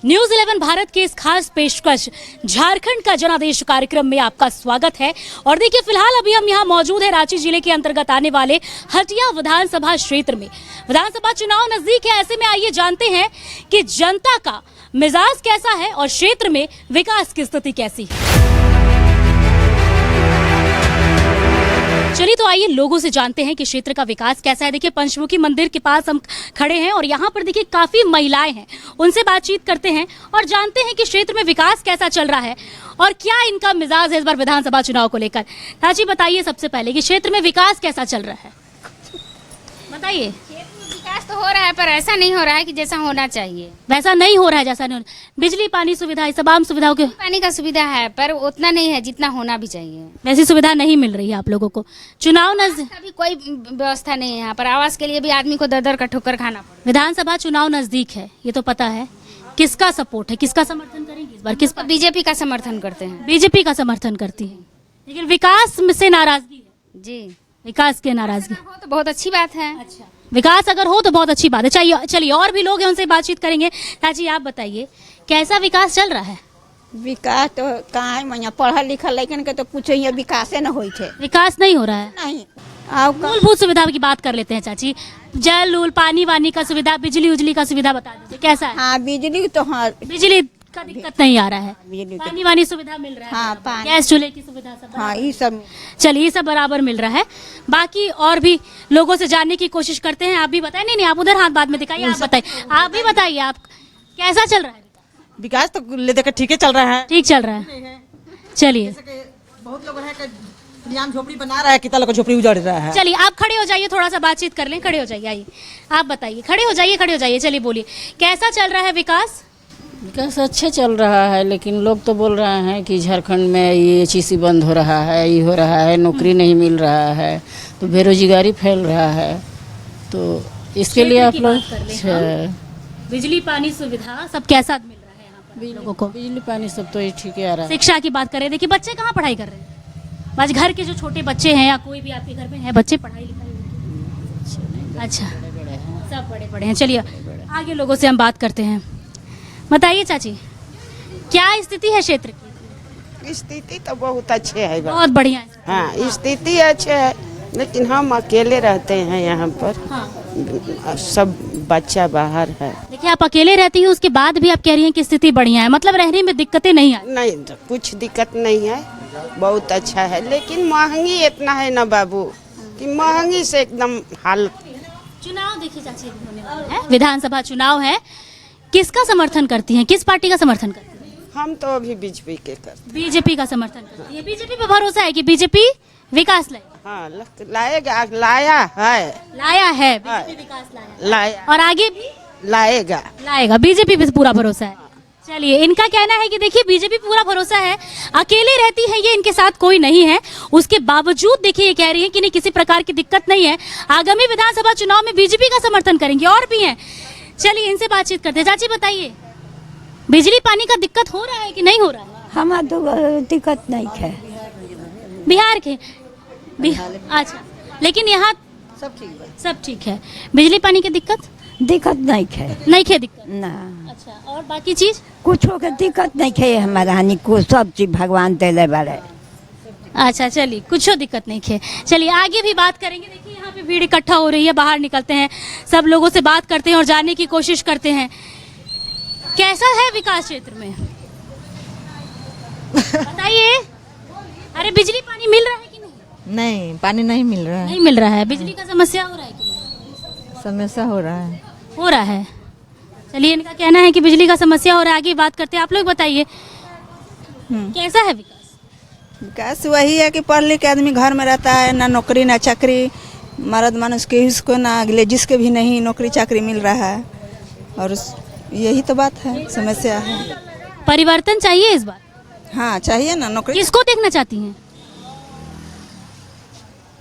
News 11 Bharat के इस खास पेशकश झारखंड का जनादेश कार्यक्रम में आपका स्वागत है। और देखिए, फिलहाल अभी हम यहाँ मौजूद है रांची जिले के अंतर्गत आने वाले हटिया विधानसभा क्षेत्र में। विधानसभा चुनाव नजदीक है, ऐसे में आइए जानते हैं कि जनता का मिजाज कैसा है और क्षेत्र में विकास की स्थिति कैसी है। चलिए तो आइए लोगों से जानते हैं कि क्षेत्र का विकास कैसा है। देखिए, पंचमुखी मंदिर के पास हम खड़े हैं और यहाँ पर देखिए काफी महिलाएं हैं, उनसे बातचीत करते हैं और जानते हैं कि क्षेत्र में विकास कैसा चल रहा है और क्या इनका मिजाज है इस बार विधानसभा चुनाव को लेकर। चाची बताइए सबसे पहले कि क्षेत्र में विकास कैसा चल रहा है, बताइए। विकास तो हो रहा है पर ऐसा नहीं हो रहा है कि जैसा होना चाहिए। वैसा नहीं हो रहा है जैसा नहीं हो रहा। बिजली पानी सुविधा इस तमाम सुविधाओं के पानी का सुविधा है पर उतना नहीं है जितना होना भी चाहिए। वैसी सुविधा नहीं मिल रही है आप लोगों को। चुनाव नजदीक, अभी कोई व्यवस्था नहीं है यहाँ पर। आवास के लिए भी आदमी को दर दर का ठोकर खाना पड़ा। विधानसभा चुनाव नजदीक है, ये तो पता है। किसका सपोर्ट है, किसका समर्थन करेंगे इस बार? किस पर? बीजेपी का समर्थन करते हैं। बीजेपी का समर्थन करती है, लेकिन विकास में से नाराजगी है। जी, विकास के नाराजगी हो तो बहुत अच्छी बात है। अच्छा, विकास अगर हो तो बहुत अच्छी बात है। चलिए और भी लोग हैं, उनसे बातचीत करेंगे। चाची आप बताइए कैसा विकास चल रहा है? विकास तो कहाँ है, मैं पढ़ल लिखल लेकिन के तो कुछ यहाँ विकास न होई थे। विकास नहीं हो रहा है। नहीं, आओ मूलभूत सुविधा की बात कर लेते हैं चाची। जल उल पानी वानी का सुविधा, बिजली उजली का सुविधा बता दीजिए कैसा है? हाँ, बिजली तो हाँ, बिजली का दिक्कत नहीं आ रहा है, बिजली के- पानी वानी सुविधा मिल रहा है। हाँ, पानी। गैस चूल्हे की सुविधा सब हाँ, ये सब चलिए ये सब बराबर मिल रहा है। बाकी और भी लोगों से जानने की कोशिश करते हैं। आप भी बताइए। नहीं आप उधर हाथ बाद में दिखाइए, आप बताइए। आप भी बताइए, आप कैसा चल रहा है? विकास तो ले देखकर ठीक है चल रहा है। ठीक चल रहा है। चलिए बहुत लोग है कि झोपड़ी बना रहा है, कितना लोग झोपड़ी उजाड़ रहा है। चलिए आप खड़े हो जाइए, थोड़ा सा बातचीत कर लें। खड़े हो जाइए, आइए आप बताइए। खड़े हो जाइए, खड़े हो जाइए। चलिए बोलिए कैसा चल रहा है विकास? विकास अच्छा चल रहा है, लेकिन लोग तो बोल रहे हैं कि झारखंड में ये चीज़ बंद हो रहा है, ये हो रहा है, नौकरी नहीं मिल रहा है, तो बेरोजगारी फैल रहा है। तो इसके लिए आप लोग बिजली पानी सुविधा सब कैसा मिल रहा है यहाँ पर लोगों को? बिजली पानी सब तो ठीक है आ रहा है। शिक्षा की बात करें, देखिए बच्चे कहाँ पढ़ाई कर रहे हैं? आज घर के जो छोटे बच्चे हैं या कोई भी आपके घर में है बच्चे, पढ़ाई लिखाई? अच्छा, सब बड़े बड़े हैं। चलिए आगे लोगों से हम बात करते हैं। बताइए चाची क्या स्थिति है क्षेत्र की? स्थिति तो बहुत अच्छे है। बहुत बढ़िया है। हाँ, स्थिति अच्छे है, लेकिन हम अकेले रहते हैं यहाँ पर। हाँ। सब बच्चा बाहर है। देखिए आप अकेले रहती हैं, उसके बाद भी आप कह रही हैं कि स्थिति बढ़िया है, मतलब रहने में दिक्कतें नहीं आई? नहीं, कुछ दिक्कत नहीं है, बहुत अच्छा है। लेकिन महंगी इतना है ना बाबू कि महंगी से एकदम हालत। चुनाव देखिए चाची होने वाला है, विधानसभा चुनाव है। किसका समर्थन करती हैं, किस पार्टी का समर्थन करती हैं? हम तो अभी बीजेपी के करते। बीजेपी का समर्थन करती है। बीजेपी पे भरोसा है कि बीजेपी विकास लाएगी? हाँ, लाएगा, लाया है, लाया है बीजेपी, विकास लाया और आगे भी लाएगा। लाएगा। बीजेपी पे पूरा भरोसा है। चलिए इनका कहना है कि देखिए बीजेपी पूरा भरोसा है, अकेले रहती है ये, इनके साथ कोई नहीं है, उसके बावजूद देखिए ये कह रही है कि नहीं किसी प्रकार की दिक्कत नहीं है, आगामी विधानसभा चुनाव में बीजेपी का समर्थन करेंगे। और भी हैं, चलिए इनसे बातचीत करते हैं। चाची बताइए बिजली पानी का दिक्कत हो रहा है कि नहीं हो रहा है? हमारा तो दिक्कत नहीं है। बिहार के अच्छा, लेकिन यहाँ सब ठीक है। बिजली पानी की दिक्कत नहीं है। नहीं है दिक्कत ना, अच्छा, और बाकी चीज कुछ के दिक्कत नहीं है हमारा, हानि को सब चीज भगवान देले बारे। अच्छा, चलिए कुछ दिक्कत नहीं है। चलिए आगे भी बात करेंगे। देखिए यहाँ पे भीड़ इकट्ठा हो रही है, बाहर निकलते हैं, सब लोगों से बात करते हैं और जानने की कोशिश करते हैं कैसा है विकास क्षेत्र में। बताइए। अरे बिजली पानी मिल रहा है कि नहीं? नहीं, पानी नहीं मिल रहा है। नहीं मिल रहा है। बिजली का समस्या हो रहा है कि नहीं? समस्या हो रहा है। हो रहा है। चलिए इनका कहना है कि बिजली का समस्या हो रहा है। आगे बात करते हैं। आप लोग बताइए कैसा है विकास? विकास वही है कि पढ़ लिख के आदमी घर में रहता है, ना नौकरी ना चाकरी, मर्द मानुष के इसको ना लेडीज के भी नहीं नौकरी चाकरी मिल रहा है, और यही तो बात है, समस्या है। परिवर्तन चाहिए इस बार? हाँ चाहिए ना नौकरी। किसको देखना चाहती हैं?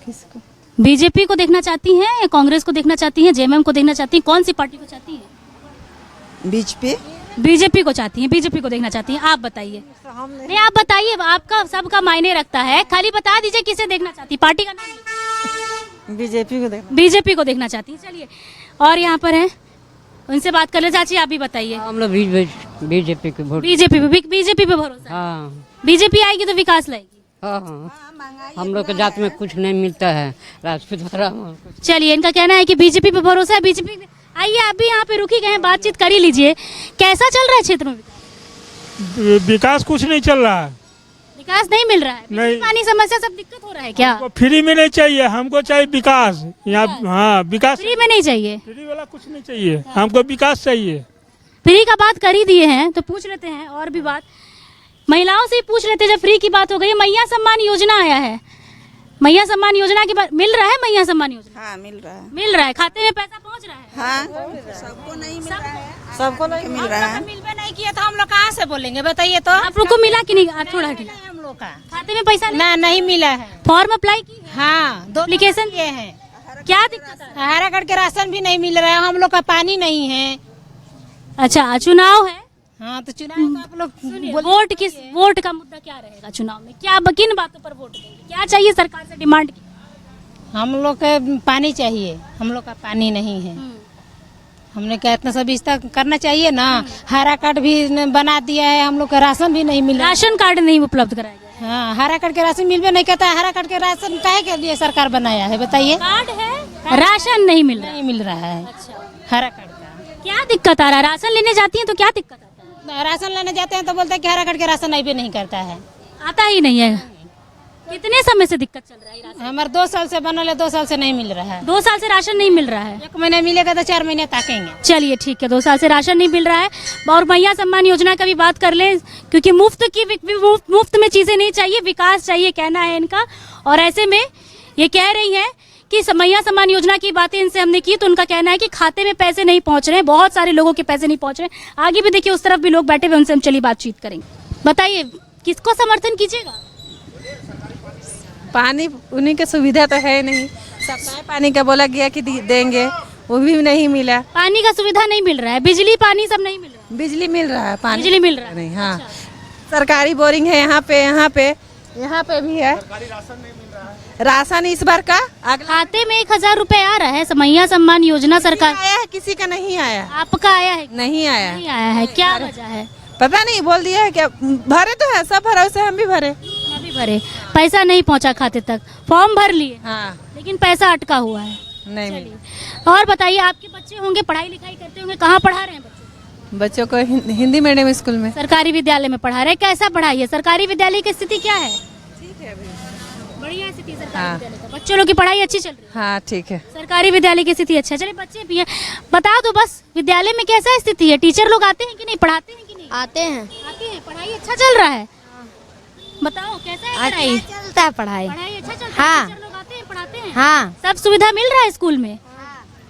किसको? बीजेपी को देखना चाहती हैं या कांग्रेस को देखना चाहती हैं, जेएमएम को देखना चाहती हैं, कौन सी पार्टी को चाहती हैं? बीजेपी। बीजेपी को चाहती हैं, बीजेपी को देखना चाहती हैं। आप बताइए। नहीं आप बताइए, आपका सबका मायने रखता है, खाली बता दीजिए किसे देखना चाहती, पार्टी का नाम। बीजेपी को देखना। बीजेपी को देखना चाहती है। चलिए और यहाँ पर है उनसे बात कर ले। चाची आप भी बताइए। हम लोग बीजेपी के वोट। बीजेपी पे भरोसा है। हाँ बीजेपी आएगी तो विकास लाएगी। हाँ हम लोग के जात में कुछ नहीं मिलता है, राजपूत ब्राह्मण। चलिए, इनका कहना है कि बीजेपी पे भरोसा है। बीजेपी आइए, आप भी यहाँ पे रुकी गए हैं, बातचीत कर ही लीजिए। कैसा चल रहा है क्षेत्र में? विकास कुछ नहीं चल रहा है, विकास नहीं मिल रहा है। नहीं। पानी समस्या सब दिक्कत हो रहा है क्या? हमको फ्री में नहीं चाहिए, हमको चाहिए विकास। यहाँ हाँ विकास, फ्री में नहीं चाहिए। फ्री वाला कुछ नहीं चाहिए, हमको विकास चाहिए। फ्री का बात कर ही दिए हैं तो पूछ लेते हैं और भी बात महिलाओं से ही पूछ लेते हैं। जब फ्री की बात हो गई, मैया सम्मान योजना आया है। मैया सम्मान योजना की बात मिल रहा है? मैया सम्मान योजना हाँ मिल रहा है। मिल रहा है, खाते में पैसा पहुंच रहा है। हाँ सबको नहीं मिल रहा है, सबको नहीं मिल रहा है। मिलवे नहीं किया तो हम लोग कहाँ से बोलेंगे, बताइए तो। आप लोग को मिला कि नहीं? आप थोड़ा हटिए। हम लोग का खाते में पैसा नहीं? ना नहीं मिला है। फॉर्म अप्लाई की? हाँ 2 एप्लीकेशन ये है। क्या दिक्कत है? हरा कार्ड के राशन भी नहीं मिल रहा है, हम लोग का पानी नहीं है। अच्छा, चुनाव है। हाँ तो चुनाव का आप लोग वोट का मुद्दा क्या रहेगा चुनाव में? क्या किन बातों पर वोट देंगे? क्या चाहिए सरकार से डिमांड की? हम लोग के पानी चाहिए, हम लोग का पानी नहीं है। हमने क्या इतना सब इस्ता करना चाहिए ना। हरा कार्ड भी बना दिया है, हम लोग का राशन भी नहीं मिल रहा। राशन कार्ड नहीं उपलब्ध कराया गया। हाँ हरा कार्ड के राशन मिलवे नहीं करता है। हरा कार्ड के राशन काहे के लिए सरकार बनाया है, बताइए। कार्ड है, राशन नहीं मिल रहा है। नहीं मिल रहा है हरा कार्ड का। क्या दिक्कत आ रहा है? राशन लेने जाती है तो क्या दिक्कत आता है? राशन लेने जाते हैं तो बोलते हैं कि हरा कार्ड के राशन नहीं भी नहीं करता है। आता ही नहीं है। कितने समय से दिक्कत चल रहा है राशन? हमारे 2 साल से बनल है, 2 साल से नहीं मिल रहा है। 2 साल से राशन नहीं मिल रहा है। 1 महीने मिलेगा तो 4 महीने ताकेंगे। चलिए ठीक है, 2 साल से राशन नहीं मिल रहा है। और मैया सम्मान योजना का भी बात कर लें, क्योंकि मुफ्त में चीजें नहीं चाहिए, विकास चाहिए कहना है इनका। और ऐसे में ये कह रही हैं कि मैया सम्मान योजना की बातें इनसे हमने की तो उनका कहना है कि खाते में पैसे नहीं पहुंच रहे हैं, बहुत सारे लोगों के पैसे नहीं पहुंच रहे हैं। आगे भी देखिए, उस तरफ भी लोग बैठे हुए, उनसे हम चलिए बातचीत करेंगे। बताइए, किसको समर्थन कीजिएगा? पानी उन्हीं की सुविधा तो है नहीं। सप्लाई पानी का बोला गया कि देंगे, वो भी नहीं मिला। पानी का सुविधा नहीं मिल रहा है, बिजली पानी सब नहीं मिल रहा है। बिजली मिल रहा है, पानी बिजली मिल रहा है नहीं। हाँ सरकारी बोरिंग है यहाँ पे भी है। राशन इस बार का खाते में 1000 रुपए आ रहा है। मैया सम्मान योजना सरकार आया है, किसी का नहीं आया। आपका आया है? नहीं आया, नहीं आया है। क्या वजह है? पता नहीं, बोल दिया है क्या। भरे तो है, सब भरे, वैसे हम भी भरे। अभी भरे, पैसा नहीं पहुंचा खाते तक। फॉर्म भर लिए, हाँ लेकिन पैसा अटका हुआ है। नहीं चलिए, और बताइए, आपके बच्चे होंगे, पढ़ाई लिखाई करते होंगे, कहाँ पढ़ा रहे हैं बच्चे? बच्चों को हिंदी मीडियम स्कूल में। सरकारी विद्यालय में पढ़ा रहे हैं। कैसा पढ़ाई है? सरकारी विद्यालय की स्थिति क्या है? ठीक है, बढ़िया स्थिति सरकारी विद्यालय का। बच्चों लोग की पढ़ाई अच्छी चल रही है? हाँ ठीक है। सरकारी विद्यालय की स्थिति अच्छा। चलिए, बच्चे भी हैं, बता दो बस, विद्यालय में कैसा स्थिति है? टीचर लोग आते हैं कि नहीं? पढ़ाते हैं कि नहीं? आते हैं। आते हैं। पढ़ाई अच्छा चल रहा है? बताओ कैसा है पढ़ाई? चलता है पढ़ाई। पढ़ाई अच्छा चलता है? हाँ। टीचर लोग आते हैं, पढ़ाते हैं? हाँ सब सुविधा मिल रहा है स्कूल में?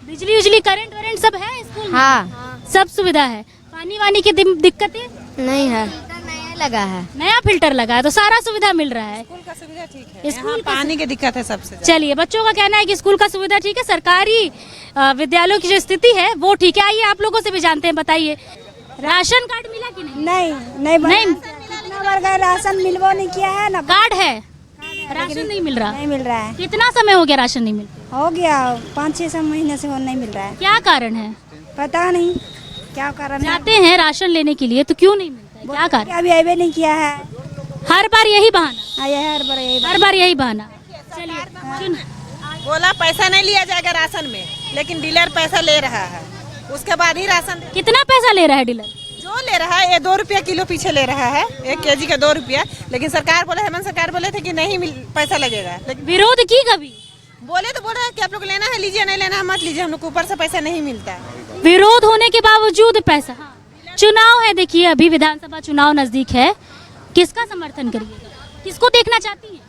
बिजली उजली करंट वरेंट सब है स्कूल में? हाँ सब सुविधा है। पानी वानी की दिक्कतें नहीं है, नया लगा है। नया फिल्टर लगा है तो सारा सुविधा मिल रहा है। स्कूल का सुविधा ठीक है। स्कूल यहाँ पानी की दिक्कत है सबसे। चलिए, बच्चों का कहना है कि स्कूल का सुविधा ठीक है, सरकारी विद्यालयों की जो स्थिति है वो ठीक है। आइए आप लोगों से भी जानते हैं। बताइए, राशन कार्ड मिला कि नहीं? नहीं राशन मिलवा नहीं किया है ना। कार्ड है, राशन नहीं मिल रहा। नहीं मिल रहा है। कितना समय हो गया राशन नहीं मिलते? हो गया 5-6 महीने से नहीं मिल रहा है। क्या कारण है? पता नहीं क्या कारण है। जाते हैं राशन लेने के लिए तो क्यों नहीं मिलता है? क्या कारण? अभी अबे नहीं किया है। हर बार यही बहाना। हर बार यही बहाना। चलिए, बोला पैसा नहीं लिया जाएगा राशन में, लेकिन डीलर पैसा ले रहा है, उसके बाद ही राशन। कितना पैसा ले रहा है डीलर? जो ले रहा है ये 2 रुपया किलो पीछे ले रहा है, 1 केजी का 2 रुपया। लेकिन सरकार बोले, हेमंत सरकार बोले थे कि नहीं पैसा लगेगा, लेकिन विरोध की कभी? बोले तो बोल रहे हैं कि आप लोग लेना है लीजिए, नहीं लेना है मत लीजिए, हम लोग को ऊपर से पैसा नहीं मिलता। विरोध होने के बावजूद पैसा। चुनाव है, देखिए अभी विधानसभा चुनाव नजदीक है, किसका समर्थन करिएगा? किसको देखना चाहती हैं?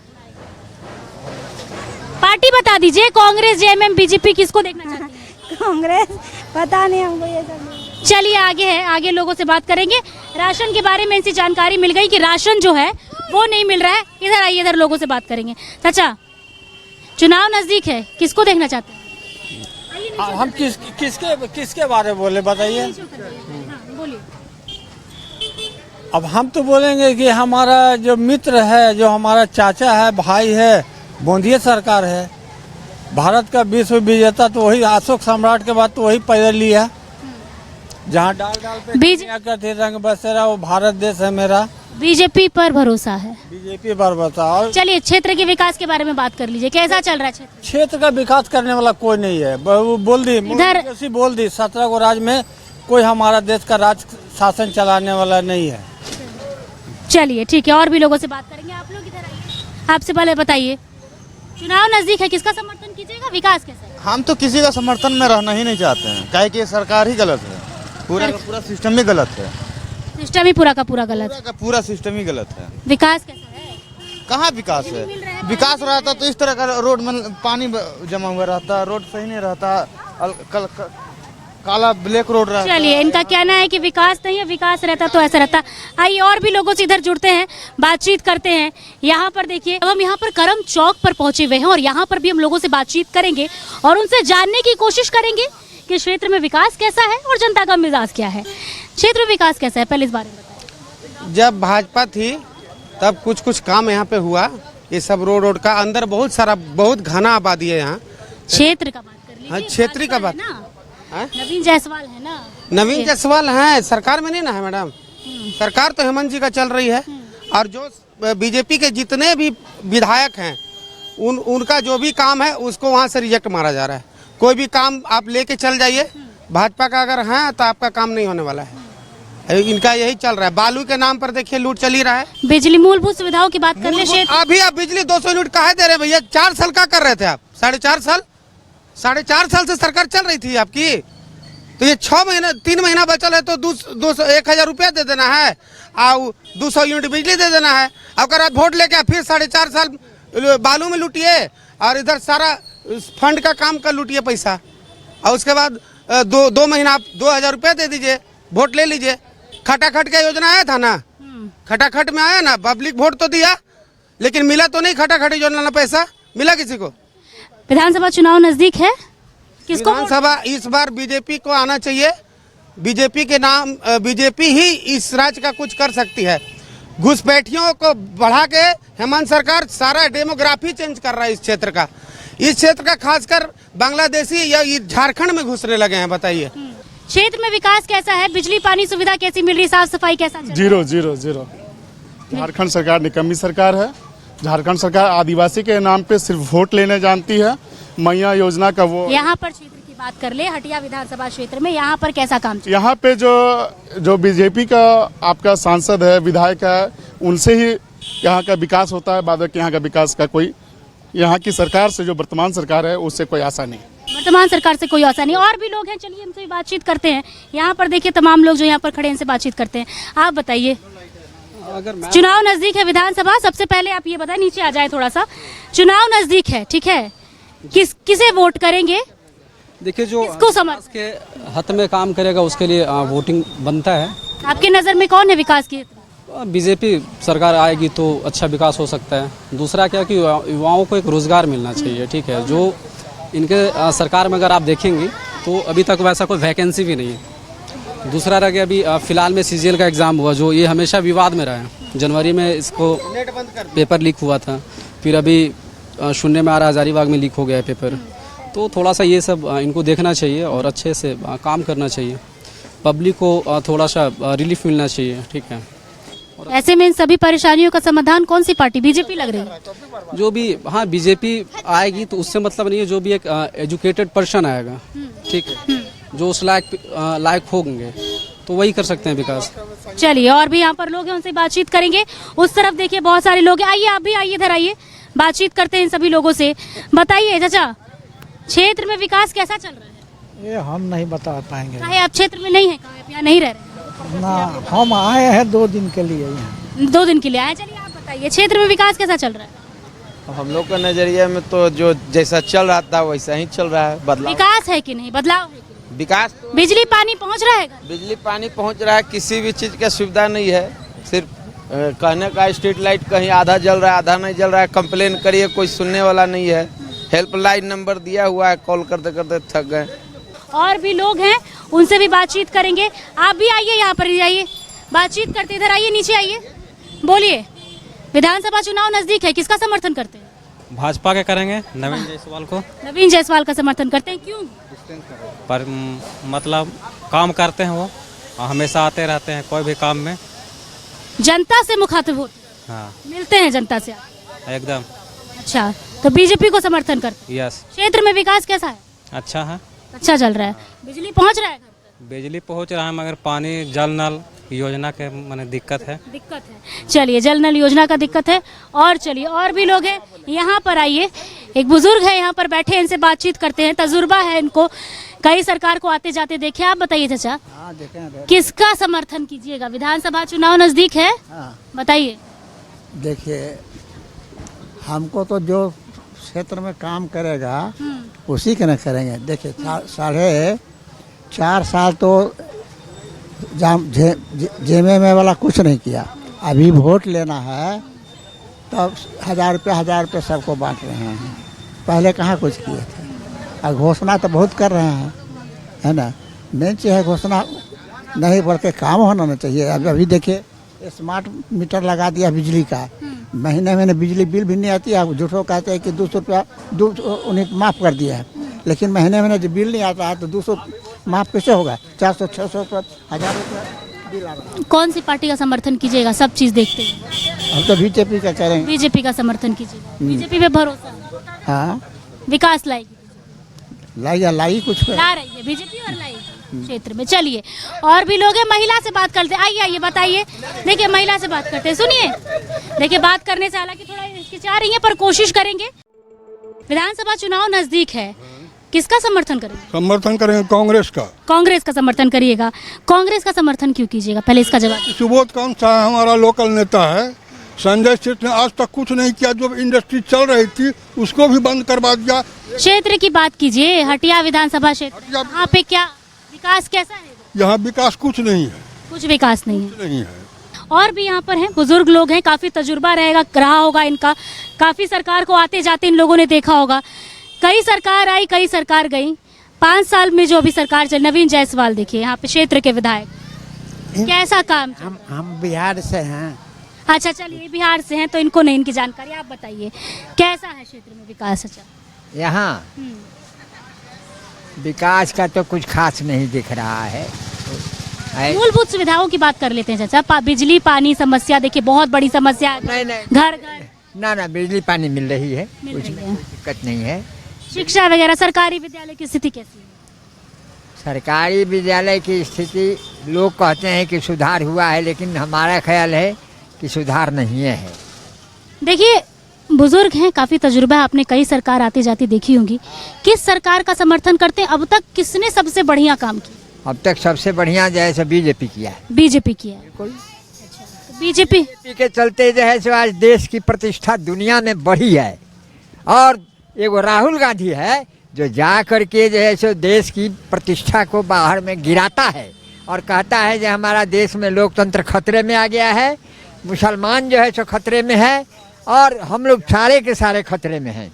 पार्टी बता दीजिए, कांग्रेस, जेएमएम, बीजेपी, किसको देखना चाहती हैं? कांग्रेस पता नहीं हमको ये सब। चलिए आगे है, आगे लोगों से बात करेंगे। राशन के बारे में इनसे जानकारी मिल गई कि राशन जो है वो नहीं मिल रहा है। इधर आइए, इधर लोगों से बात करेंगे। चाचा, चुनाव नजदीक है, किसको देखना चाहते हैं? हम किसके बारे में बोले, बताइए। बोलिए। अब हम तो बोलेंगे कि हमारा जो मित्र है, जो हमारा चाचा है, भाई है, मोदी सरकार है। भारत का विश्व विजेता तो वही, अशोक सम्राट के बाद तो वही पैदल लिया। जहाँ डाल डाल पे बीज- चिड़िया करती रंग बसेरा, वो भारत देश है मेरा। बीजेपी पर भरोसा है। बीजेपी पर बताओ। चलिए क्षेत्र के विकास के बारे में बात कर लीजिए, कैसा चल रहा है क्षेत्र? क्षेत्र का विकास करने वाला कोई नहीं है। वो बोल दी इधर- ऐसी बोल दी 17 को राज्य में कोई हमारा देश का राज शासन चलाने वाला नहीं है। चलिए ठीक है, और भी लोगों से बात करेंगे। आप लोग इधर आइए, आपसे पहले बताइए, चुनाव नजदीक है, किसका समर्थन कीजिएगा? विकास कैसा है? हम तो किसी का समर्थन में रहना ही नहीं चाहते हैं, काहे कि ये सरकार ही गलत है, पूरा का पूरा सिस्टम ही गलत है, सिस्टम ही पूरा का पूरा गलत है। पूरा सिस्टम ही गलत है। विकास कैसा है? कहाँ विकास है? विकास रहता तो इस तरह का रोड में पानी जमा हुआ रहता, रोड सही नहीं रहता, काला ब्लैक रोड रहता। चलिए, इनका कहना है कि विकास नहीं है, विकास रहता तो ऐसा रहता। आइए और भी लोगों से इधर जुड़ते हैं, बातचीत करते हैं। यहाँ पर देखिए, अब हम यहाँ पर करम चौक पर पहुंचे हुए हैं और यहाँ पर भी हम लोगों से बातचीत करेंगे और उनसे जानने की कोशिश करेंगे कि क्षेत्र में विकास कैसा है और जनता का मिजाज क्या है। क्षेत्र में विकास कैसा है, पहले इस बारे में बताइए। जब भाजपा थी तब कुछ कुछ काम यहाँ पे हुआ, ये सब रोड का अंदर बहुत सारा बहुत घना आबादी है यहाँ। क्षेत्र का बात कर लीजिए। हाँ, क्षेत्रीय का बात। ना हाँ? नवीन जायसवाल है ना? नवीन जायसवाल है, सरकार में नहीं ना है मैडम। सरकार तो हेमंत जी का चल रही है और जो बीजेपी के जितने भी विधायक हैं उनका जो भी काम है उसको वहाँ से रिजेक्ट मारा जा रहा है। कोई भी काम आप लेके चल जाइए, भाजपा का अगर है तो आपका काम नहीं होने वाला है। इनका यही चल रहा है। बालू के नाम पर देखिए लूट चल ही रहा है। बिजली मूलभूत सुविधाओं की बात कर ले क्षेत्र। अभी आप बिजली 200 यूनिट काहे दे रहे हैं भैया? 4 साल का कर रहे थे आप? 4.5 साल से सरकार चल रही थी आपकी, तो ये 6 महीना 3 महीना बचल है तो 1,000 रुपया दे देना है और 200 यूनिट बिजली दे देना है। अगर आप वोट लेके फिर 4.5 साल बालू में लूटिए और इधर सारा फंड का काम कर लूटिए पैसा, और उसके बाद 2 महीना आप 2,000 रुपया दे दीजिए, वोट ले लीजिए। खटाखट का योजना आया था ना, खटाखट में आया ना, पब्लिक वोट तो दिया लेकिन मिला तो नहीं। खटाखट योजना ना पैसा मिला किसी को। विधानसभा चुनाव नजदीक है, किसको विधानसभा इस बार बीजेपी को आना चाहिए। बीजेपी के नाम, बीजेपी ही इस राज्य का कुछ कर सकती है। घुसपैठियों को बढ़ा के हेमंत सरकार सारा डेमोग्राफी चेंज कर रहा है इस क्षेत्र का। इस क्षेत्र का खासकर बांग्लादेशी या झारखंड में घुसने लगे हैं। बताइए क्षेत्र में विकास कैसा है? बिजली पानी सुविधा कैसी मिल रही, साफ सफाई कैसा? 0 झारखंड सरकार निकम्मी सरकार है। झारखंड सरकार आदिवासी के नाम पे सिर्फ वोट लेने जानती है। मैया योजना का वो, यहाँ पर क्षेत्र की बात कर ले, हटिया विधानसभा क्षेत्र में यहाँ पर कैसा काम चल? यहाँ पे जो बीजेपी का आपका सांसद है, विधायक है, उनसे ही यहाँ का विकास होता है। बाद यहाँ का विकास का कोई, यहाँ की सरकार से, जो वर्तमान सरकार है, उससे कोई आशा नहीं। वर्तमान सरकार से कोई आशा नहीं। और भी लोग हैं, चलिए हमसे भी बातचीत करते हैं। यहाँ पर देखिए तमाम लोग जो यहाँ पर खड़े हैं, इनसे बातचीत करते हैं। आप बताइए, चुनाव नजदीक है विधानसभा, सबसे पहले आप ये बताएं, नीचे आ जाए थोड़ा सा, चुनाव नजदीक है, ठीक है, किसे वोट करेंगे? देखिए, जो किसको समझ के हक में काम करेगा उसके लिए वोटिंग बनता है। आपके नजर में कौन है विकास की? बीजेपी सरकार आएगी तो अच्छा विकास हो सकता है। दूसरा क्या कि युवाओं को एक रोजगार मिलना चाहिए, ठीक है। जो इनके सरकार में अगर आप देखेंगे तो अभी तक वैसा कोई वैकेंसी भी नहीं है। दूसरा रह गया, अभी फिलहाल में CGL का एग्ज़ाम हुआ, जो ये हमेशा विवाद में रहा है। जनवरी में इसको पेपर लीक हुआ था, फिर अभी शून्य में आ रहा, हजारीबाग में लीक हो गया है पेपर। तो थोड़ा सा ये सब इनको देखना चाहिए और अच्छे से काम करना चाहिए। पब्लिक को थोड़ा सा रिलीफ मिलना चाहिए, ठीक है। ऐसे में इन सभी परेशानियों का समाधान कौन सी पार्टी, बीजेपी लग रही है? जो भी, हाँ, बीजेपी आएगी तो उससे मतलब नहीं है। जो भी एक एजुकेटेड पर्सन आएगा, ठीक है, जो उस लायक होंगे तो वही कर सकते हैं विकास। चलिए, और भी यहाँ पर लोग हैं, उनसे बातचीत करेंगे। उस तरफ देखिए बहुत सारे लोग हैं। आइए, आप भी आइए, इधर आइए, बातचीत करते हैं इन सभी लोगों से। बताइए चाचा, क्षेत्र में विकास कैसा चल रहा है? ये हम नहीं बता पाएंगे। काहे आप क्षेत्र में नहीं है, आप यहाँ नहीं रह रहे? ना, हम आए हैं 2 दिन के लिए यहाँ। 2 दिन के लिए आए। चलिए आप बताइए, क्षेत्र में विकास कैसा चल रहा है? हम लोग का नजरिया में तो जो जैसा चल रहा था वैसा ही चल रहा है। बदलाव, विकास है कि नहीं, बदलाव है कि नहीं? विकास, बिजली पानी पहुँच रहा है? बिजली पानी पहुंच रहा है, किसी भी चीज का सुविधा नहीं है। सिर्फ कहने का स्ट्रीट लाइट कहीं आधा जल रहा है, आधा नहीं जल रहा है। कंप्लेन करिए, कोई सुनने वाला नहीं है। हेल्पलाइन नंबर दिया हुआ है, कॉल करते करते थक गए। और भी लोग हैं, उनसे भी बातचीत करेंगे। आप भी आइए, यहाँ पर आइए, बातचीत करते, इधर आइए, नीचे आइए, बोलिए। विधानसभा चुनाव नजदीक है, किसका समर्थन करते हैं? भाजपा के करेंगे, नवीन जायसवाल को। नवीन जायसवाल का समर्थन करते हैं, क्यों? पर मतलब काम करते हैं वो, हमेशा आते रहते हैं कोई भी काम में। जनता से मुखातिब होते हैं, हाँ मिलते हैं जनता से आप। एकदम। अच्छा, तो बीजेपी को समर्थन करते हैं। यस। क्षेत्र में विकास कैसा है? अच्छा है। अच्छा चल रहा है। बिजली पहुंच रहा है घर तक? बिजली पहुंच रहा है मगर पानी जल नल योजना के माने दिक्कत है। चलिए, जल नल योजना का दिक्कत है। और चलिए, और भी लोग हैं यहाँ पर, आइए। एक बुजुर्ग है यहाँ पर बैठे, इनसे बातचीत करते हैं। तजुर्बा है इनको, कई सरकार को आते जाते देखे। आप बताइए चाचा, किसका समर्थन कीजिएगा? विधानसभा चुनाव नजदीक है, बताइए। देखिए, हमको तो जो क्षेत्र में काम करेगा उसी के न करेंगे। देखिए, 4.5 साल तो जेमे वाला कुछ नहीं किया। अभी वोट लेना है तब 1000 रुपये सबको बांट रहे हैं। पहले कहाँ कुछ किए थे। और घोषणा तो बहुत कर रहे हैं, है ना। मेन चीज़ है घोषणा नहीं बल्कि काम होना चाहिए। अभी देखिए, स्मार्ट मीटर लगा दिया बिजली का, महीने बिजली बिल भी नहीं आती है। झूठों कहते हैं कि 200 रुपया उन्हें माफ़ कर दिया है, लेकिन महीने जब बिल नहीं आता है तो 200 माफ़ कैसे होगा? 400, 600, 1000 रुपया बिल आ रहा है। कौन सी पार्टी का समर्थन कीजिएगा? सब चीज देखते हैं। हम तो बीजेपी का करेंगे। बीजेपी का समर्थन कीजिएगा। बीजेपी पे भरोसा है? हाँ, विकास लाएगी। लाई कुछ ला रही है बीजेपी और लाएगी क्षेत्र में। चलिए, और भी लोग हैं, महिला से बात करते हैं। आइए बताइए। देखिए, महिला से बात करते हैं। सुनिए, देखिए, बात करने से हालांकि थोड़ा हिचकिचा रही है, पर कोशिश करेंगे। विधानसभा चुनाव नजदीक है, किसका समर्थन करेंगे? समर्थन करेंगे कांग्रेस का। कांग्रेस का समर्थन करिएगा। कांग्रेस का समर्थन क्यों कीजिएगा? पहले इसका जवाब। सुबोध कांत साहब हमारा लोकल नेता है। संजय सेठ ने आज तक कुछ नहीं किया। जो इंडस्ट्री चल रही थी उसको भी बंद करवा दिया। क्षेत्र की बात कीजिए, हटिया विधानसभा क्षेत्र, यहाँ पे क्या विकास कैसा है? यहाँ विकास कुछ नहीं है। कुछ विकास नहीं है। नहीं है। और भी यहाँ पर हैं, बुजुर्ग लोग हैं, काफी तजुर्बा रहा होगा इनका। काफी सरकार को आते जाते इन लोगों ने देखा होगा। कई सरकार आई, कई सरकार गई। 5 साल में जो अभी सरकार चल, नवीन जायसवाल देखिए यहाँ पे क्षेत्र के विधायक, कैसा काम? हम बिहार से हैं। अच्छा, चलिए, बिहार से हैं तो इनको नहीं इनकी जानकारी। आप बताइए, कैसा है क्षेत्र में विकास? अच्छा, यहाँ विकास का तो कुछ खास नहीं दिख रहा है। मूलभूत सुविधाओं की बात कर लेते हैं चाचा। बिजली पानी समस्या देखिए, बहुत बड़ी समस्या है। नहीं, घर घर ना बिजली पानी मिल रही है, कुछ दिक्कत नहीं है। शिक्षा वगैरह, सरकारी विद्यालय की स्थिति कैसी है? सरकारी विद्यालय की स्थिति लोग कहते हैं कि सुधार हुआ है, लेकिन हमारा ख्याल है कि सुधार नहीं है। देखिए, बुजुर्ग हैं, काफी तजुर्बा है, आपने कई सरकार आती जाती देखी होंगी। किस सरकार का समर्थन करते हैं? अब तक किसने सबसे बढ़िया काम किया? अब तक सबसे बढ़िया जो है सो बीजेपी किया है। बीजेपी किया है। बिल्कुल। बीजेपी के चलते जो है सो आज देश की प्रतिष्ठा दुनिया में बढ़ी है। और एक राहुल गांधी है जो जा करके जो है सो देश की प्रतिष्ठा को बाहर में गिराता है और कहता है कि हमारा देश में लोकतंत्र खतरे में आ गया है, मुसलमान जो है सो खतरे में है और हम लोग सारे के सारे खतरे में हैं।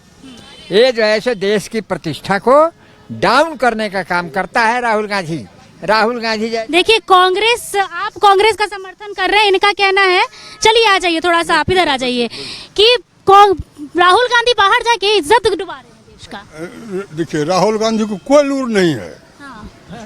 ये जो है सो देश की प्रतिष्ठा को डाउन करने का काम करता है राहुल गांधी। देखिए, कांग्रेस, आप कांग्रेस का समर्थन कर रहे हैं, इनका कहना है, चलिए आ जाइए, थोड़ा सा आप इधर आ जाइए, कि राहुल गांधी बाहर जाके इज्जत डुबा रहे हैं देश का। देखिए, राहुल गांधी को कोई लूर नहीं है।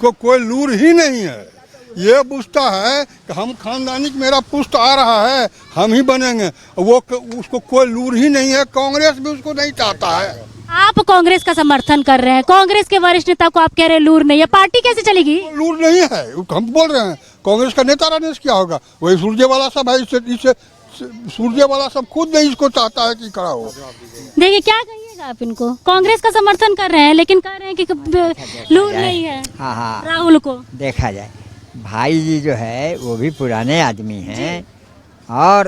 कोई लूर ही नहीं है। ये पूछता है कि हम खानदानी, मेरा पुष्ट आ रहा है, हम ही बनेंगे। वो उसको कोई लूर ही नहीं है। कांग्रेस भी उसको नहीं चाहता है। आप कांग्रेस का समर्थन कर रहे हैं, कांग्रेस के वरिष्ठ नेता को आप कह रहे हैं लूर नहीं है, पार्टी कैसे चलेगी? लूर नहीं है, हम बोल रहे हैं। कांग्रेस का नेता रहने से क्या होगा? वही सुरजेवाला सब है, इससे सुरजेवाला सब खुद नहीं इसको चाहता है कि खड़ा हो। देखिए, क्या कहिएगा आप इनको? कांग्रेस का समर्थन कर रहे हैं लेकिन कह रहे हैं कि लूर नहीं है। हाँ, राहुल को देखा जाए, भाई जी जो है वो भी पुराने आदमी हैं और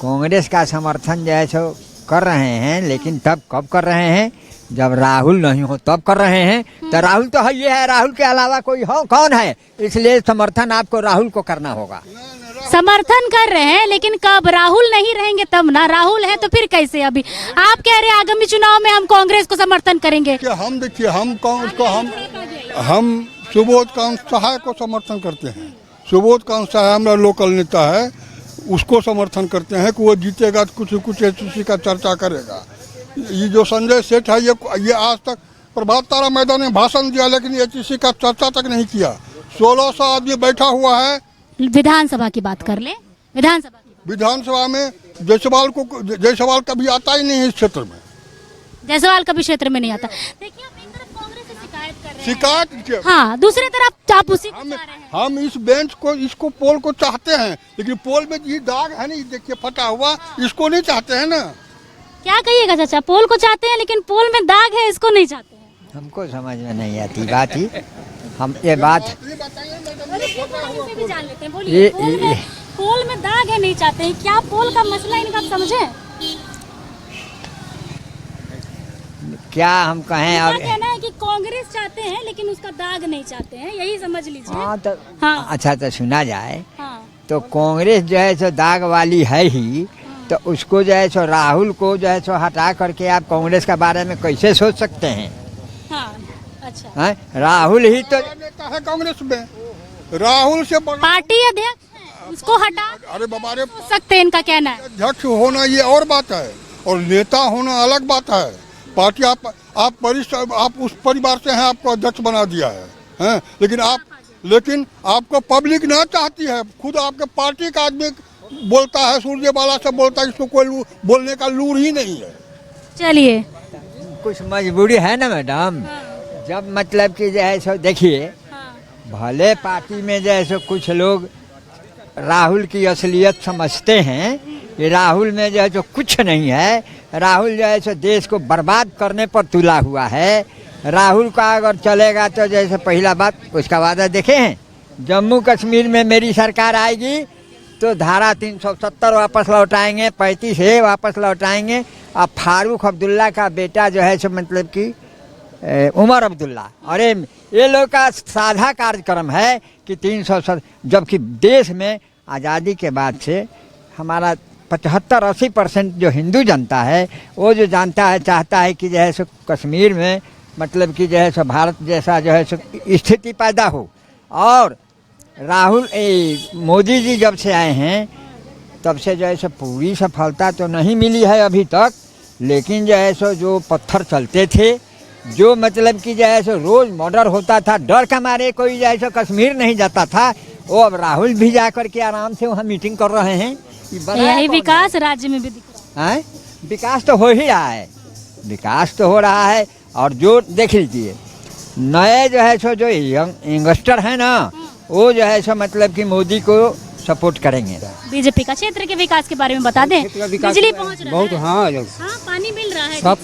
कांग्रेस का समर्थन जो है सो कर रहे हैं, लेकिन तब कब कर रहे हैं जब राहुल नहीं हो तब कर रहे हैं। तो राहुल तो है, ये है, राहुल के अलावा कोई हो कौन है? इसलिए समर्थन आपको राहुल को करना होगा। समर्थन कर रहे हैं लेकिन कब? राहुल नहीं रहेंगे तब ना। राहुल है तो फिर कैसे? अभी आप कह रहे हैं आगामी चुनाव में हम कांग्रेस को समर्थन करेंगे। हम देखिए, हम सुबोध कांत साहब को समर्थन करते हैं। सुबोध कांत साहब हमारा लोकल नेता है। उसको समर्थन करते हैं कि वो जीतेगा तो कुछ एचईसी का चर्चा करेगा। ये जो संजय सेठ है ये आज तक प्रभात तारा मैदान में भाषण दिया, लेकिन एचईसी का चर्चा तक नहीं किया। 1600 आदमी बैठा हुआ है। विधानसभा की बात कर ले। विधानसभा में जायसवाल कभी आता ही नहीं है इस क्षेत्र में। जायसवाल कभी क्षेत्र में नहीं आता। देखिए आप एक तरफ कांग्रेस से शिकायत कर रहे हैं। शिकायत हाँ, दूसरी तरफ आप उसी को चाह रहे हैं। हम इस बेंच को इसको पोल को चाहते हैं, लेकिन पोल में ये दाग है नहीं, देखिए फटा हुआ, इसको नहीं चाहते हैं ना। क्या कहिएगा चाचा? पोल को चाहते हैं लेकिन पोल में दाग है, इसको नहीं चाहते हैं। हमको समझ में नहीं आती बात ही। हम ये बात भी जान लेते हैं। बोलिए, पोल में दाग है नहीं चाहते हैं, क्या पोल का मसला इनका आप समझे? क्या हम कहें? और कहना है कि कांग्रेस चाहते हैं लेकिन उसका दाग नहीं चाहते हैं, यही समझ लीजिए। हाँ तो हाँ। अच्छा तो सुना जाए हाँ। तो कांग्रेस जो है सो दाग वाली है ही, तो उसको जो है सो राहुल को जो है सो हटा करके आप कांग्रेस के बारे में कैसे सोच सकते हैं? हाँ, अच्छा। है? राहुल ही तो नेता है कांग्रेस में, राहुल से पार्टी अध्यक्ष उसको हटा अरे बाबा रे सकते हैं, इनका कहना है। अध्यक्ष होना ये और बात है और नेता होना अलग बात है। पार्टी आप वरिष्ठ, आप उस परिवार से हैं, आपको अध्यक्ष बना दिया है? लेकिन आपको पब्लिक ना चाहती है। खुद आपके पार्टी का आदमी बोलता है, सूर्यबाला से बोलता है, इसको कोई बोलने का लूर ही नहीं है। चलिए, कुछ मजबूरी है ना मैडम। जब मतलब कि जो है सो देखिए, भले पार्टी में जो है सो कुछ लोग राहुल की असलियत समझते हैं कि राहुल में जो है सो कुछ नहीं है, राहुल जो है सो देश को बर्बाद करने पर तुला हुआ है। राहुल का अगर चलेगा तो जैसे पहला बात उसका वादा देखे हैं, जम्मू कश्मीर में मेरी सरकार आएगी तो धारा 370 वापस लौटाएंगे, 35A वापस लौटाएंगे। अब फारूक अब्दुल्ला का बेटा जो है सो मतलब कि उमर अब्दुल्ला, अरे ये लोग का साझा कार्यक्रम है कि 370, जबकि देश में आज़ादी के बाद से हमारा 75-80% जो हिंदू जनता है वो जो जानता है, चाहता है कि जो है सो कश्मीर में मतलब कि जो है सो भारत जैसा जो है सो स्थिति पैदा हो। और राहुल मोदी जी जब से आए हैं तब से जो है सो पूरी सफलता तो नहीं मिली है अभी तक, लेकिन जो है सो जो पत्थर चलते थे, जो मतलब कि जो है सो रोज मर्डर होता था, डर के मारे कोई जो है सो कश्मीर नहीं जाता था, वो अब राहुल भी जा करके आराम से वहाँ मीटिंग कर रहे हैं। यही विकास राज्य में भी दिख रहा है। विकास तो हो ही रहा है, विकास तो हो रहा है। और जो देख लीजिए नए जो है सो जो यंगस्टर है ना, वो जो है सो मतलब कि मोदी को सपोर्ट करेंगे। बीजेपी का क्षेत्र के विकास के बारे में बता दें। बिजली पहुंच रहा बहुत है? हाँ, पानी मिल रहा है, सब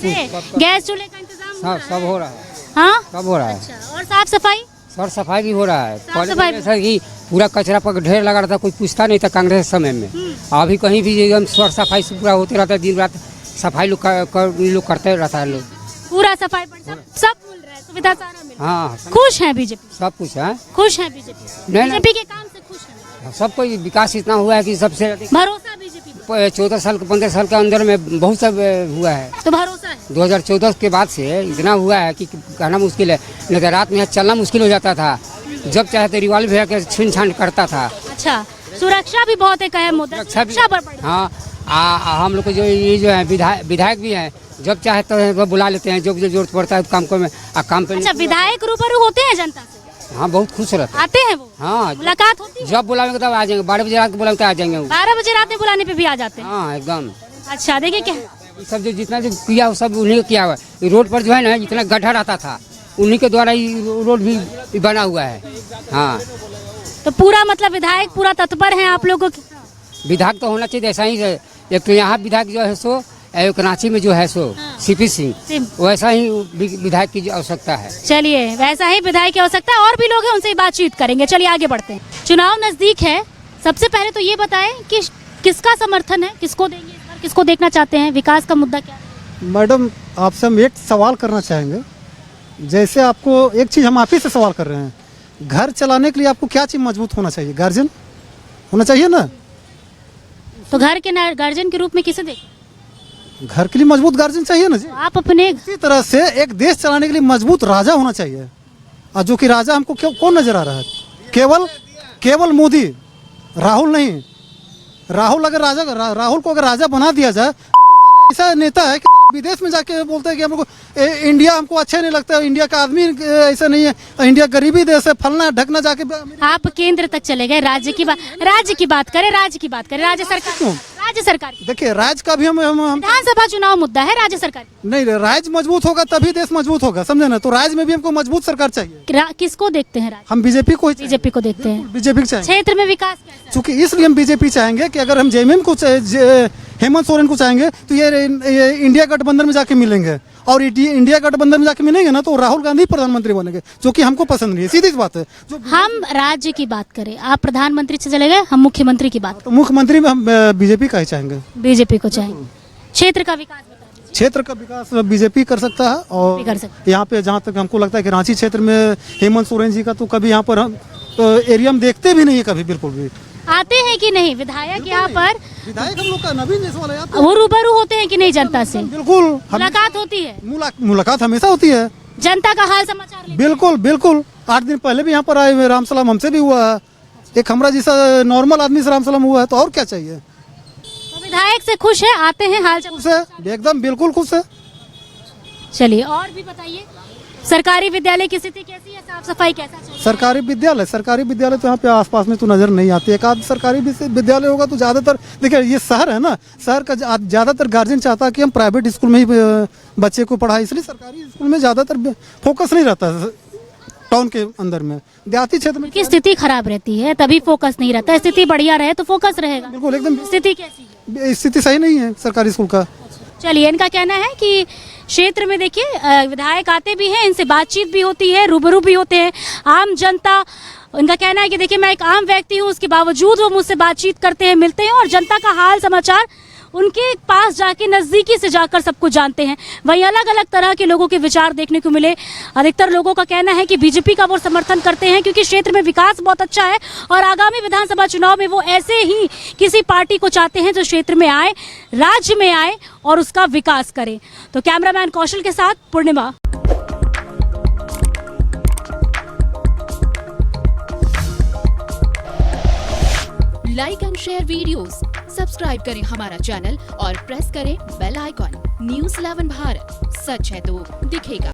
गैस चूल्हे का इंतजाम सब हो रहा है। हाँ, सब हो रहा है। अच्छा, और साफ सफाई? सर सफाई भी हो रहा है। पहले सर कि पूरा कचरा पर ढेर लगा रहता, कोई पूछता नहीं था कांग्रेस समय में। अभी कहीं भी एकदम स्वर सफाई से पूरा होते रहता है, दिन रात सफाई लोग करते रहता है। लोग पूरा सफाई पर सब मिल रहा है, सुविधा सारा मिल रहा है। हाँ, खुश है बीजेपी? सब कुछ है, खुश है बीजेपी। बीजेपी के काम से खुश है? सब कोई विकास इतना हुआ है कि सबसे भरोसा बीजेपी पर? 14 साल 15 साल के अंदर में बहुत सब हुआ है, तो भरोसा है। 2014 के बाद से इतना हुआ है कि कहना मुश्किल है। नहीं तो रात में चलना मुश्किल हो जाता था, जब चाहे तो रिवॉल्वर के छीन छान करता था। अच्छा, सुरक्षा भी बहुत एक अहम मुद्दा, सुरक्षा पर पड़ी। हाँ, हम लोग को जो ये जो है विधायक भी हैं, जब चाहे तो बुला लेते हैं, जो जरूरत पड़ता है काम को में काम पे। अच्छा, विधायक रूबरू होते हैं जनता से? हाँ, बहुत खुश रहते आते हैं वो? हाँ, मुलाकात होती है? जब बुलाएंगे तब आ जाएंगे, 12 बजे रात को बुलाएंगे तो आ जाएंगे। 12 बजे रात में बुलाने पे भी आ जाते हैं? हाँ, एकदम। अच्छा, देखिए क्या सब जो जितना जो किया वो सब उन्हीं को किया हुआ है। रोड पर जो है ना जितना गड्ढा रहता था, उन्हीं के द्वारा ही रोड भी बना हुआ है। हाँ, तो पूरा मतलब विधायक पूरा तत्पर हैं आप लोगों की? विधायक तो होना चाहिए ऐसा ही है। एक तो यहाँ विधायक जो है सो, एक रांची में जो है सो सीपी सिंह, वैसा ही विधायक की आवश्यकता है। चलिए, वैसा ही विधायक की आवश्यकता है। और भी लोग हैं, उनसे बातचीत करेंगे। चलिए आगे बढ़ते हैं। चुनाव नजदीक है, सबसे पहले तो ये बताएं कि किसका समर्थन है, किसको देंगे इस बार, किसको देखना चाहते हैं, विकास का मुद्दा क्या है? मैडम, आपसे हम एक सवाल करना चाहेंगे। जैसे आपको एक चीज़ हम आप ही से सवाल कर रहे हैं, घर चलाने के लिए आपको क्या चीज़ मजबूत होना चाहिए? गार्जियन होना चाहिए ना? तो घर के गार्जियन के रूप में किसे देखें? घर के लिए मजबूत गार्जियन चाहिए ना जी। आप अपने इसी तरह से एक देश चलाने के लिए मजबूत राजा होना चाहिए। और जो कि राजा हमको कौन नजर आ रहा है? केवल मोदी, राहुल नहीं। राहुल अगर राहुल को अगर राजा बना दिया जाए तो ऐसा नेता है कि विदेश में जाके बोलते हैं कि हमको इंडिया हमको अच्छा नहीं लगता, इंडिया का आदमी ऐसा नहीं है, इंडिया गरीबी देश है, फलना ढकना जाके। आप केंद्र तक चले गए, राज्य की बात करें, राज्य सरकार देखिए राज्य का भी हम विधानसभा चुनाव मुद्दा है, राज्य सरकार नहीं, राज्य मजबूत होगा तभी देश मजबूत होगा, समझे ना। तो राज्य में भी हमको मजबूत सरकार चाहिए। किसको देखते हैं? हम बीजेपी को देखते हैं। बीजेपी को चाहिए। क्षेत्र में विकास चूंकि इसलिए हम बीजेपी चाहेंगे कि अगर हम जेएमएम को हेमंत सोरेन को चाहेंगे तो ये इंडिया गठबंधन में जाके मिलेंगे, और इंडिया गठबंधन में जाके मिलेंगे ना तो राहुल गांधी प्रधानमंत्री बनेंगे, जो कि हमको पसंद नहीं है, सीधी सी बात है। हम राज्य की बात करें, आप प्रधानमंत्री से चले गए, हम मुख्यमंत्री की बात। तो मुख्यमंत्री में हम बीजेपी का ही चाहेंगे, बीजेपी को चाहेंगे। क्षेत्र का विकास, क्षेत्र का विकास बीजेपी कर सकता है। और यहाँ पे जहाँ तक हमको लगता है कि रांची क्षेत्र में हेमंत सोरेन जी का तो कभी यहाँ पर हम एरिया में देखते भी नहीं है कभी, बिल्कुल भी। आते हैं कि नहीं विधायक यहाँ पर? विधायक हम लोग का नवीन जायसवाल है, वो रूबरू होते हैं कि नहीं जनता से? बिल्कुल मुलाकात होती है, मुलाकात हमेशा होती है, जनता का हाल समाचार बिल्कुल बिल्कुल। 8 दिन पहले भी यहाँ पर आए हुए, राम सलाम हमसे भी हुआ है, एक हमरा जैसा नॉर्मल आदमी से राम सलाम हुआ है, तो और क्या चाहिए। तो विधायक से खुश है, आते हैं हाल खुश है, एकदम बिल्कुल खुश है। चलिए और भी बताइए, सरकारी विद्यालय की स्थिति कैसी है, साफ सफाई कैसा चल रहा है? सरकारी विद्यालय तो यहाँ पे आसपास में तो नजर नहीं आते। एक आध सरकारी विद्यालय होगा तो ज्यादातर, देखिए ये शहर है ना, शहर का ज्यादातर गार्जियन चाहता है कि हम प्राइवेट स्कूल में ही बच्चे को पढ़ाएं, इसलिए सरकारी स्कूल में ज्यादातर फोकस नहीं रहता है। टाउन के अंदर में, देहाती क्षेत्र में की स्थिति खराब रहती है तभी फोकस नहीं रहता, स्थिति बढ़िया रहे तो फोकस रहेगा। बिल्कुल एकदम। स्थिति कैसी है? स्थिति सही नहीं है सरकारी स्कूल का। चलिए, इनका कहना है कि क्षेत्र में देखिए विधायक आते भी हैं, इनसे बातचीत भी होती है, रूबरू भी होते हैं आम जनता। इनका कहना है कि देखिए मैं एक आम व्यक्ति हूँ, उसके बावजूद वो मुझसे बातचीत करते हैं, मिलते हैं और जनता का हाल समाचार उनके पास जाके नजदीकी से जाकर सब कुछ जानते हैं। वहीं अलग अलग तरह के लोगों के विचार देखने को मिले। अधिकतर लोगों का कहना है कि बीजेपी का वो समर्थन करते हैं क्योंकि क्षेत्र में विकास बहुत अच्छा है और आगामी विधानसभा चुनाव में वो ऐसे ही किसी पार्टी को चाहते हैं जो क्षेत्र में आए, राज्य में आए और उसका विकास करे। तो कैमरामैन कौशल के साथ Purnima. Like and share videos, subscribe करें हमारा चैनल और प्रेस करें बेल आइकॉन। न्यूज़ 11 भारत, सच है तो दिखेगा।